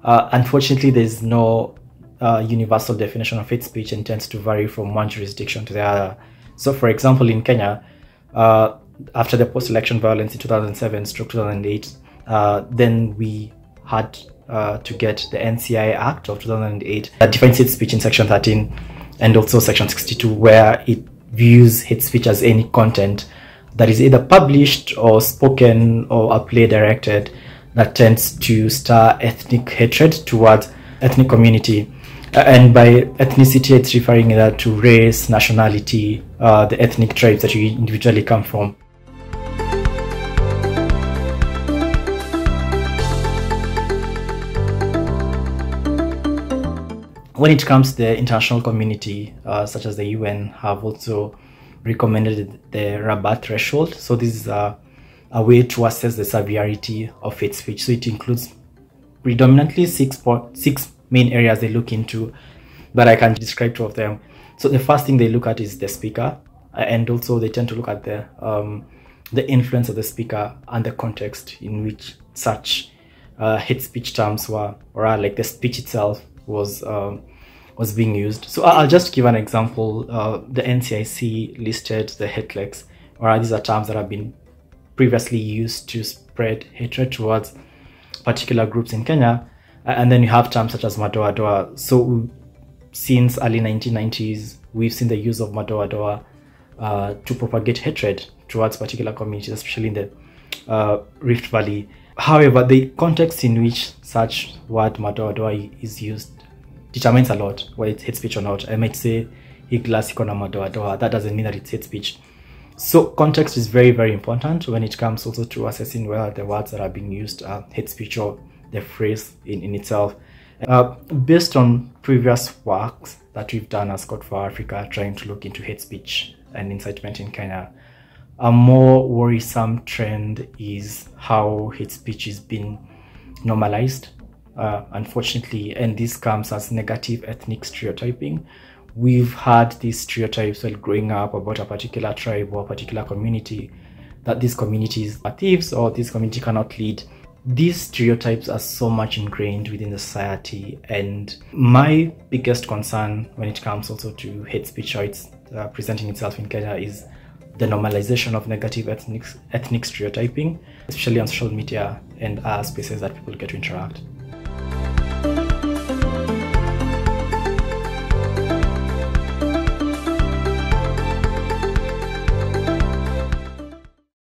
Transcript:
Unfortunately, there's no universal definition of hate speech and tends to vary from one jurisdiction to the other. So, for example, in Kenya, after the post-election violence in 2007-2008, then we had to get the NCI Act of 2008 that defines hate speech in Section 13 and also Section 62, where it views hate speech as any content that is either published or spoken or a play directed that tends to stir ethnic hatred towards ethnic community. And by ethnicity, it's referring either to race, nationality, the ethnic tribes that you individually come from. When it comes to the international community, such as the UN, have also recommended the Rabat threshold. So this is a way to assess the severity of hate speech. So it includes predominantly six main areas they look into, but I can describe two of them. So the first thing they look at is the speaker, and also they tend to look at the influence of the speaker and the context in which such hate speech terms were, or like the speech itself was being used. So I'll just give an example. The NCIC listed the hatelects, or these are terms that have been previously used to spread hatred towards particular groups in Kenya. And then you have terms such as madoa doa. So since early 1990s, we've seen the use of madoa doa to propagate hatred towards particular communities, especially in the Rift Valley. However, the context in which such word madoa doa is used determines a lot whether it's hate speech or not. I might say iglas ikona madoa doa. That doesn't mean that it's hate speech. So context is very, very important when it comes also to assessing whether the words that are being used are hate speech or the phrase in itself. Based on previous works that we've done as Code for Africa, trying to look into hate speech and incitement in Kenya, a more worrisome trend is how hate speech is being normalized, unfortunately, and this comes as negative ethnic stereotyping. We've had these stereotypes while growing up about a particular tribe or a particular community, that these communities are thieves or this community cannot lead. These stereotypes are so much ingrained within the society, and my biggest concern when it comes also to hate speech, how it's presenting itself in Kenya, is the normalization of negative ethnic stereotyping, especially on social media and spaces that people get to interact.